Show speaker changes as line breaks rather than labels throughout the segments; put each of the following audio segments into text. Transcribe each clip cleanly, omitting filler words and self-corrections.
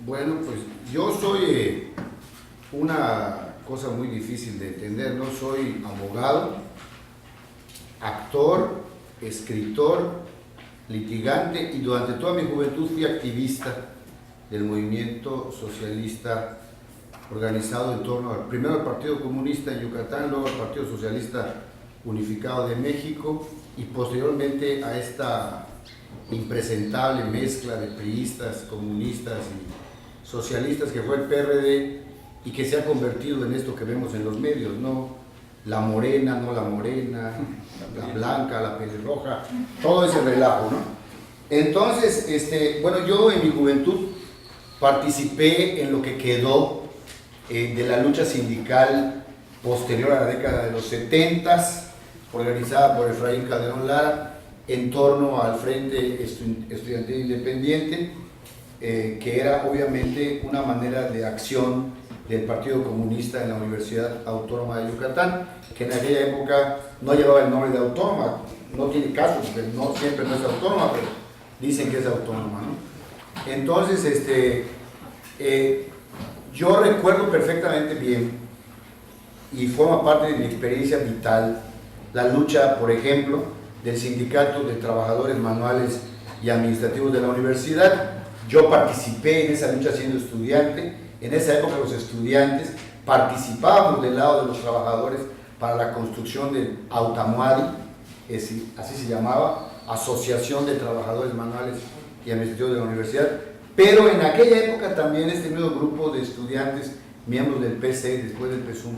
Bueno, pues yo soy una cosa muy difícil de entender, ¿no? Soy abogado, actor, escritor, litigante y durante toda mi juventud fui activista del movimiento socialista organizado en torno primero al Partido Comunista en Yucatán, luego al Partido Socialista Unificado de México y posteriormente a esta impresentable mezcla de priistas, comunistas y socialistas que fue el PRD y que se ha convertido en esto que vemos en los medios, ¿no? La morena, no la morena, la blanca, la pelirroja, todo ese relajo, ¿no? Entonces, bueno, yo en mi juventud participé en lo que quedó de la lucha sindical posterior a la década de los 70s, organizada por Efraín Calderón Lara, en torno al Frente Estudiantil Independiente, que era obviamente una manera de acción del Partido Comunista en la Universidad Autónoma de Yucatán, que en aquella época no llevaba el nombre de autónoma, no tiene caso, porque no siempre no es autónoma, pero dicen que es autónoma, ¿no? Entonces, yo recuerdo perfectamente bien, y forma parte de mi experiencia vital, la lucha, por ejemplo, del Sindicato de Trabajadores Manuales y Administrativos de la Universidad. Yo participé en esa lucha siendo estudiante. En esa época los estudiantes participábamos del lado de los trabajadores para la construcción del Autamuadi, así se llamaba, Asociación de Trabajadores Manuales y Administrativos de la Universidad. Pero en aquella época también este nuevo grupo de estudiantes, miembros del PC, después del PSUM,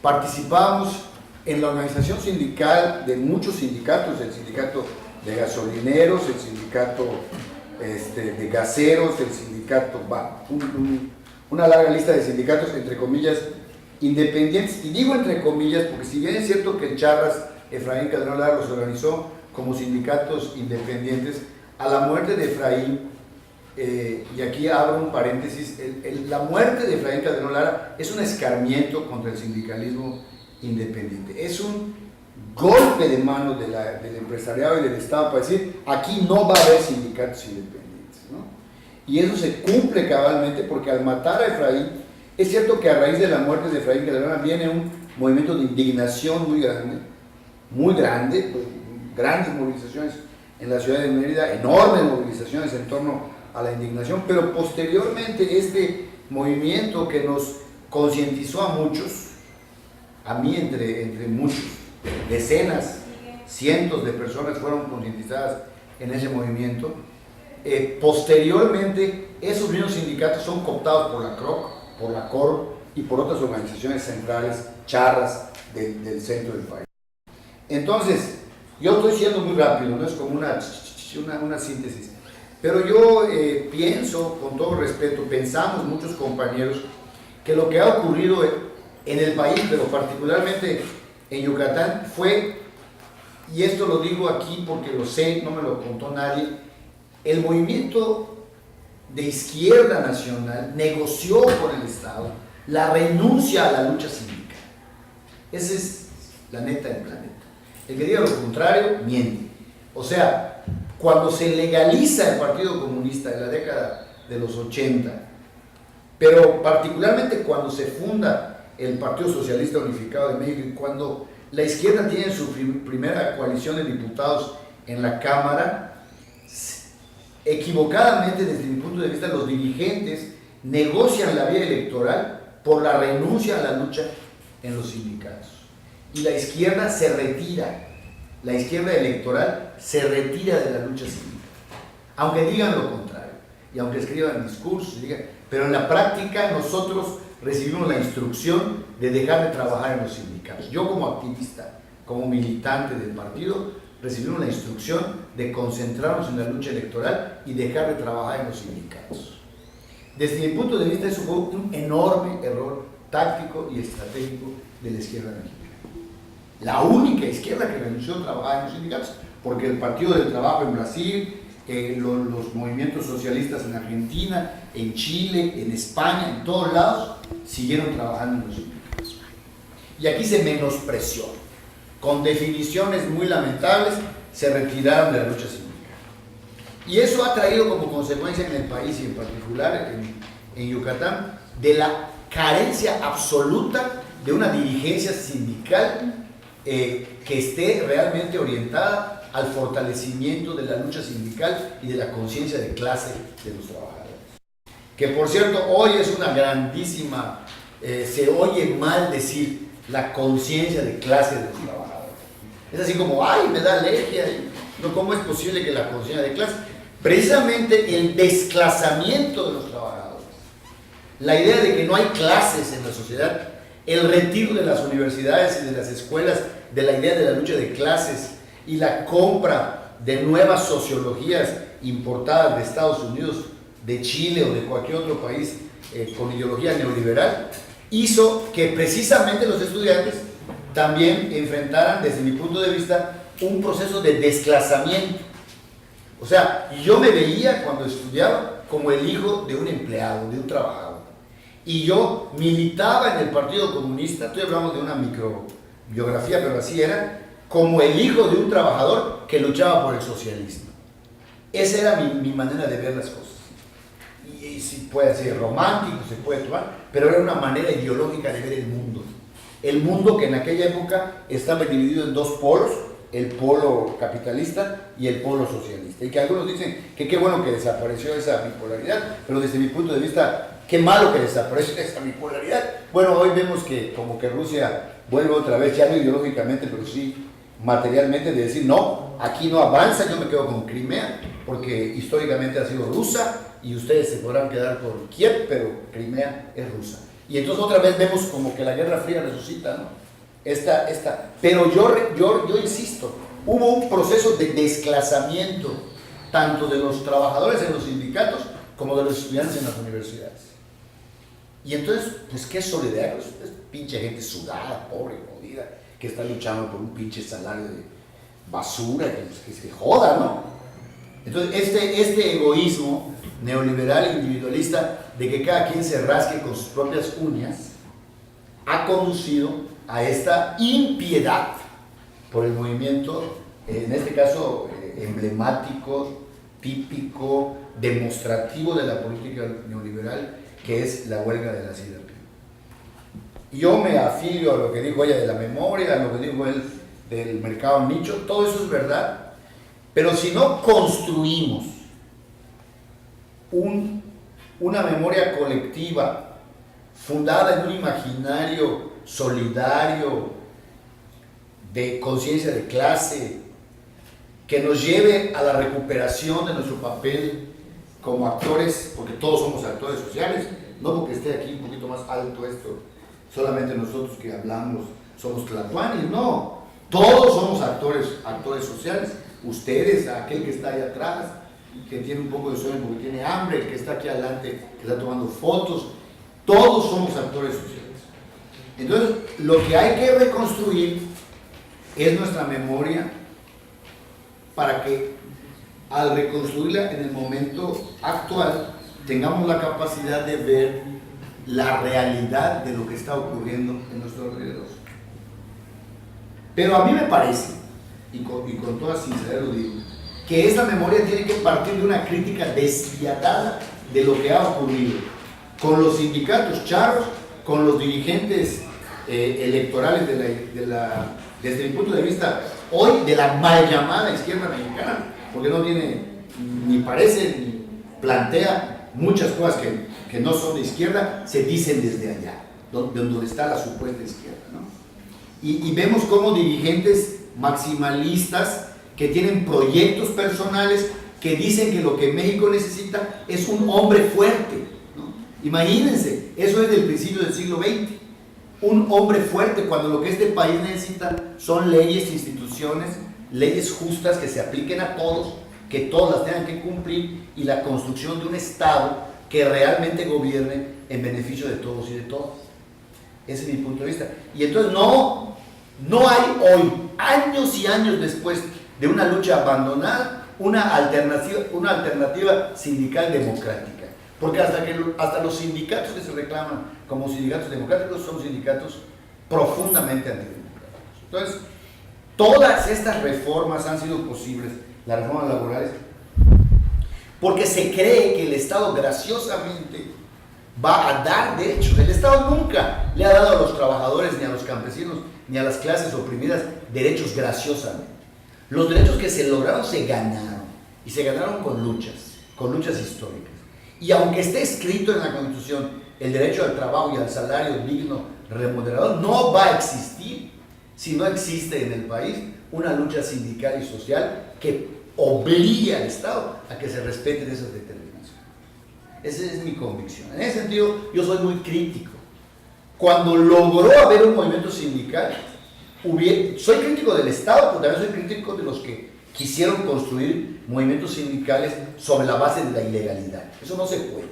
participábamos en la organización sindical de muchos sindicatos, el sindicato de gasolineros, el sindicato de gaseros, el sindicato, una larga lista de sindicatos, entre comillas, independientes, y digo entre comillas porque si bien es cierto que en Charras Efraín Calderón Lara los organizó como sindicatos independientes, a la muerte de Efraín, y aquí abro un paréntesis, la muerte de Efraín Calderón Lara es un escarmiento contra el sindicalismo independiente, es un golpe de mano del empresariado y del Estado para decir, aquí no va a haber sindicatos independientes, ¿no? Y eso se cumple cabalmente porque al matar a Efraín, es cierto que a raíz de la muerte de Efraín Calderón viene un movimiento de indignación muy grande, pues, grandes movilizaciones en la ciudad de Mérida, enormes movilizaciones en torno a la indignación, pero posteriormente este movimiento que nos concientizó a muchos, a mí entre muchos, decenas, cientos de personas fueron concientizadas en ese movimiento. Posteriormente, esos mismos sindicatos son cooptados por la CROC, por la COR y por otras organizaciones centrales, charras del centro del país. Entonces, yo estoy siendo muy rápido, no es como una síntesis, pero yo pienso, con todo respeto, pensamos muchos compañeros, que lo que ha ocurrido en el país, pero particularmente en Yucatán, fue, y esto lo digo aquí porque lo sé, no me lo contó nadie, el movimiento de izquierda nacional negoció con el Estado la renuncia a la lucha sindical. Esa es la neta del planeta. El que diga lo contrario, miente. O sea, cuando se legaliza el Partido Comunista en la década de los 80, pero particularmente cuando se funda el Partido Socialista Unificado de México y cuando la izquierda tiene su primera coalición de diputados en la Cámara, equivocadamente desde mi punto de vista los dirigentes negocian la vía electoral por la renuncia a la lucha en los sindicatos y la izquierda se retira, la izquierda electoral se retira de la lucha sindical, aunque digan lo contrario y aunque escriban discursos, pero en la práctica nosotros recibimos la instrucción de dejar de trabajar en los sindicatos. Yo como activista, como militante del partido, recibimos la instrucción de concentrarnos en la lucha electoral y dejar de trabajar en los sindicatos. Desde mi punto de vista eso fue un enorme error táctico y estratégico de la izquierda mexicana. La única izquierda que renunció a trabajar en los sindicatos, porque el Partido del Trabajo en Brasil, los movimientos socialistas en Argentina, en Chile, en España, en todos lados, siguieron trabajando en los sindicatos. Y aquí se menospreció. Con definiciones muy lamentables, se retiraron de la lucha sindical. Y eso ha traído como consecuencia en el país y en particular en Yucatán de la carencia absoluta de una dirigencia sindical que esté realmente orientada al fortalecimiento de la lucha sindical y de la conciencia de clase de los trabajadores. Que por cierto, hoy es una grandísima, se oye mal decir la conciencia de clase de los trabajadores. Es así como, ay, me da alergia, no, ¿cómo es posible que la conciencia de clase? Precisamente el desclasamiento de los trabajadores, la idea de que no hay clases en la sociedad, el retiro de las universidades y de las escuelas de la idea de la lucha de clases y la compra de nuevas sociologías importadas de Estados Unidos, de Chile o de cualquier otro país con ideología neoliberal, hizo que precisamente los estudiantes también enfrentaran, desde mi punto de vista, un proceso de desclasamiento. O sea, yo me veía cuando estudiaba como el hijo de un empleado, de un trabajador. Y yo militaba en el Partido Comunista, estoy hablando de una microbiografía, pero así era, como el hijo de un trabajador que luchaba por el socialismo. Esa era mi manera de ver las cosas. Y si puede ser romántico, se puede tomar, pero era una manera ideológica de ver el mundo. El mundo que en aquella época estaba dividido en dos polos, el polo capitalista y el polo socialista. Y que algunos dicen que qué bueno que desapareció esa bipolaridad, pero desde mi punto de vista, qué malo que desapareció esa bipolaridad. Bueno, hoy vemos que como que Rusia vuelve otra vez, ya no ideológicamente, pero sí materialmente, de decir, no, aquí no avanza, yo me quedo con Crimea, porque históricamente ha sido rusa, y ustedes se podrán quedar con Kiev, pero Crimea es rusa. Y entonces otra vez vemos como que la Guerra Fría resucita, ¿no? Pero yo insisto, hubo un proceso de desclasamiento, tanto de los trabajadores en los sindicatos, como de los estudiantes en las universidades. Y entonces, pues qué solidario, es pinche gente sudada, pobre, jodida, que está luchando por un pinche salario de basura, que se joda, ¿no? Entonces, este egoísmo neoliberal e individualista de que cada quien se rasque con sus propias uñas ha conducido a esta impiedad por el movimiento, en este caso emblemático, típico, demostrativo de la política neoliberal, que es la huelga de la CIDRP. Yo me afilio a lo que dijo ella de la memoria, a lo que dijo él del mercado nicho, todo eso es verdad, pero si no construimos una memoria colectiva fundada en un imaginario solidario, de conciencia de clase, que nos lleve a la recuperación de nuestro papel como actores, porque todos somos actores sociales, no porque esté aquí un poquito más alto esto, solamente nosotros que hablamos somos tlatuanis, no, todos somos actores sociales, ustedes, aquel que está ahí atrás, que tiene un poco de sueño porque tiene hambre, el que está aquí adelante, que está tomando fotos, todos somos actores sociales. Entonces, lo que hay que reconstruir es nuestra memoria para que al reconstruirla en el momento actual tengamos la capacidad de ver la realidad de lo que está ocurriendo en nuestro alrededor. Pero a mí me parece, y con toda sinceridad lo digo, que esta memoria tiene que partir de una crítica despiadada de lo que ha ocurrido con los sindicatos charros, con los dirigentes electorales desde mi punto de vista hoy de la mal llamada izquierda mexicana, porque no tiene, ni parece, ni plantea muchas cosas que no son de izquierda, se dicen desde allá, donde está la supuesta izquierda, ¿no? Y vemos cómo dirigentes maximalistas que tienen proyectos personales que dicen que lo que México necesita es un hombre fuerte, ¿no? Imagínense, eso es del principio del siglo XX, un hombre fuerte, cuando lo que este país necesita son leyes, instituciones, leyes justas que se apliquen a todos, que todos las tengan que cumplir, y la construcción de un Estado que realmente gobierne en beneficio de todos y de todas. Ese es mi punto de vista. Y entonces no hay hoy, años y años después de una lucha abandonada, una alternativa sindical democrática. Porque hasta los sindicatos que se reclaman como sindicatos democráticos son sindicatos profundamente antidemocráticos. Entonces, todas estas reformas han sido posibles, las reformas laborales, porque se cree que el Estado graciosamente va a dar derechos. El Estado nunca le ha dado a los trabajadores, ni a los campesinos, ni a las clases oprimidas derechos graciosamente. Los derechos que se lograron se ganaron, y se ganaron con luchas históricas. Y aunque esté escrito en la Constitución el derecho al trabajo y al salario digno, remunerador, no va a existir si no existe en el país una lucha sindical y social que obligue al Estado a que se respeten esas determinaciones. Esa es mi convicción. En ese sentido, yo soy muy crítico. Cuando logró haber un movimiento sindical, soy crítico del Estado, pero también soy crítico de los que quisieron construir movimientos sindicales sobre la base de la ilegalidad. Eso no se puede.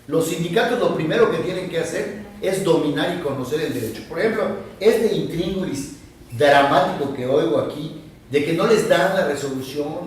Los sindicatos lo primero que tienen que hacer es dominar y conocer el derecho. Por ejemplo, este intríngulis dramático que oigo aquí, de que no les dan la resolución,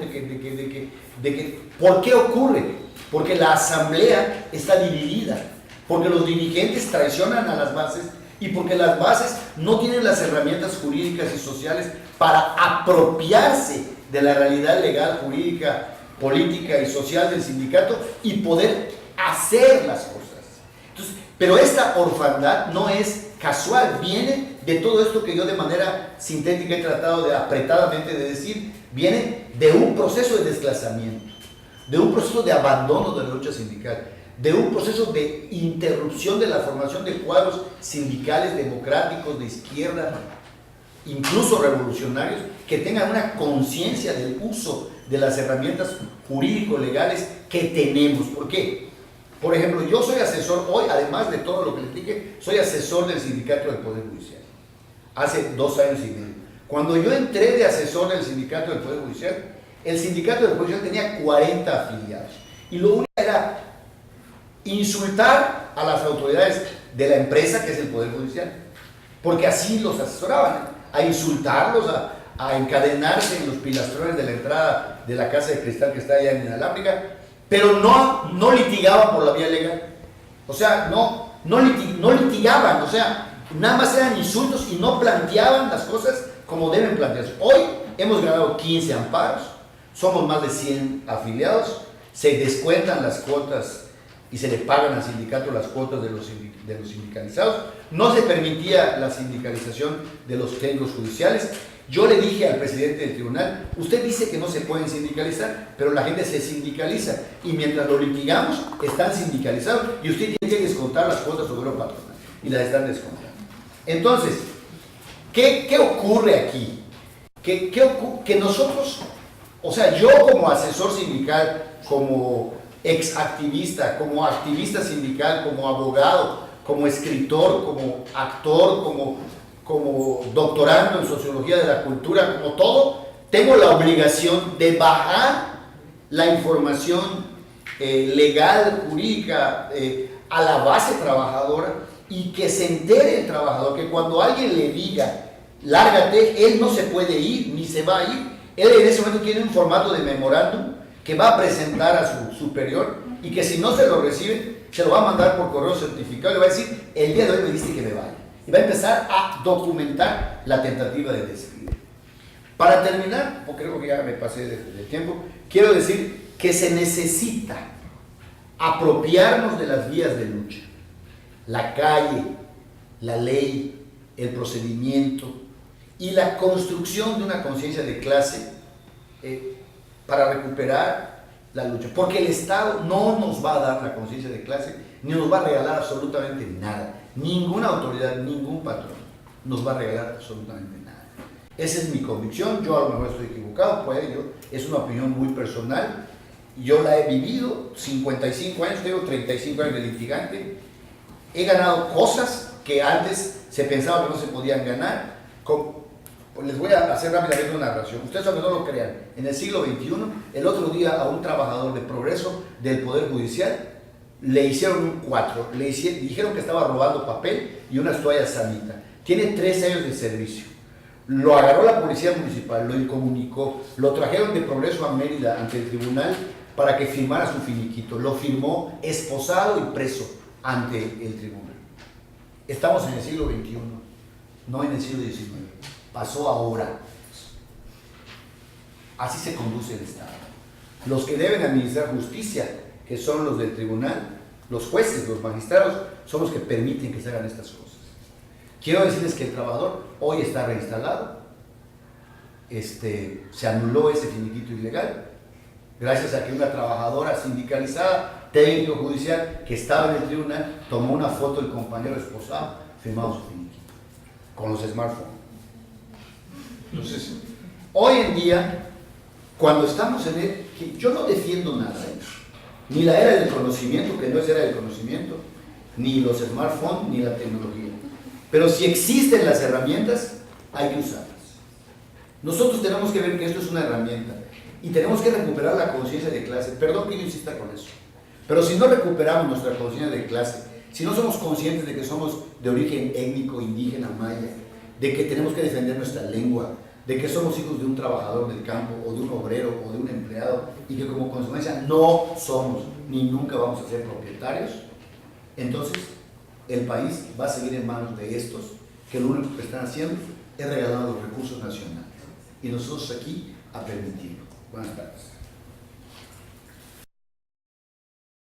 ¿por qué ocurre? Porque la asamblea está dividida, porque los dirigentes traicionan a las bases y porque las bases no tienen las herramientas jurídicas y sociales para apropiarse de la realidad legal, jurídica, política y social del sindicato y poder hacer las cosas. Entonces, pero esta orfandad no es casual, viene de todo esto que yo de manera sintética he tratado de apretadamente de decir, viene de un proceso de desplazamiento, de un proceso de abandono de la lucha sindical, de un proceso de interrupción de la formación de cuadros sindicales democráticos de izquierda, incluso revolucionarios, que tengan una conciencia del uso de las herramientas jurídico-legales que tenemos. ¿Por qué? Por ejemplo, yo soy asesor hoy, además de todo lo que les dije, soy asesor del Sindicato del Poder Judicial, hace 2 años y medio. Cuando yo entré de asesor del Sindicato del Poder Judicial, el Sindicato del Poder Judicial tenía 40 afiliados, y lo único era insultar a las autoridades de la empresa, que es el Poder Judicial, porque así los asesoraban, a insultarlos, a encadenarse en los pilastrones de la entrada de la Casa de Cristal que está allá en Inalámbrica, pero no litigaban por la vía legal. O sea, no litigaban, o sea, nada más eran insultos y no planteaban las cosas como deben plantearse. Hoy hemos ganado 15 amparos, somos más de 100 afiliados, se descuentan las cuotas y se le pagan al sindicato las cuotas de los sindicalizados. No se permitía la sindicalización de los técnicos judiciales. Yo le dije al presidente del tribunal, usted dice que no se pueden sindicalizar, pero la gente se sindicaliza y mientras lo litigamos están sindicalizados y usted tiene que descontar las cuotas sobre patronal y las están descontando. Entonces, ¿qué ocurre aquí? Que nosotros, o sea, yo como asesor sindical, como exactivista, como activista sindical, como abogado, como escritor, como actor, como doctorando en sociología de la cultura, como todo, tengo la obligación de bajar la información legal, jurídica, a la base trabajadora y que se entere el trabajador que cuando alguien le diga lárgate, él no se puede ir, ni se va a ir. Él en ese momento tiene un formato de memorándum que va a presentar a su superior y que si no se lo recibe, se lo va a mandar por correo certificado y le va a decir, el día de hoy me diste que me vaya. Y va a empezar a documentar la tentativa de despido. Para terminar, porque creo que ya me pasé del tiempo, quiero decir que se necesita apropiarnos de las vías de lucha. La calle, la ley, el procedimiento y la construcción de una conciencia de clase para recuperar la lucha. Porque el Estado no nos va a dar la conciencia de clase, ni nos va a regalar absolutamente nada. Ninguna autoridad, ningún patrón nos va a regalar absolutamente nada. Esa es mi convicción. Yo a lo mejor estoy equivocado, pues es una opinión muy personal. Yo la he vivido, 55 años, tengo 35 años de litigante. He ganado cosas que antes se pensaba que no se podían ganar. Les voy a hacer rápidamente una narración. Ustedes aunque no lo crean, en el siglo XXI, el otro día a un trabajador de Progreso del Poder Judicial le hicieron un 4, dijeron que estaba robando papel y unas toallas Sanita. Tiene 3 años de servicio. Lo agarró la policía municipal, lo incomunicó, lo trajeron de Progreso a Mérida ante el tribunal para que firmara su finiquito. Lo firmó esposado y preso ante el tribunal. Estamos en el siglo XXI, no en el siglo XIX. Pasó ahora. Así se conduce el Estado. Los que deben administrar justicia, que son los del tribunal, Los jueces, los magistrados, son los que permiten que se hagan estas cosas. Quiero decirles que el trabajador hoy está reinstalado, se anuló ese finiquito ilegal, gracias a que una trabajadora sindicalizada, técnico judicial, que estaba en el tribunal, tomó una foto del compañero esposado, firmado su finiquito, con los smartphones. Entonces, hoy en día, cuando estamos en él, que yo no defiendo nada, ni la era del conocimiento, que no es era del conocimiento, ni los smartphones, ni la tecnología. Pero si existen las herramientas, hay que usarlas. Nosotros tenemos que ver que esto es una herramienta y tenemos que recuperar la conciencia de clase. Perdón que yo insista con eso, pero si no recuperamos nuestra conciencia de clase, si no somos conscientes de que somos de origen étnico, indígena, maya, de que tenemos que defender nuestra lengua, de que somos hijos de un trabajador del campo o de un obrero o de un empleado y que como consecuencia no somos ni nunca vamos a ser propietarios, entonces el país va a seguir en manos de estos que lo único que están haciendo es regalar los recursos nacionales y nosotros aquí a permitirlo. Buenas tardes.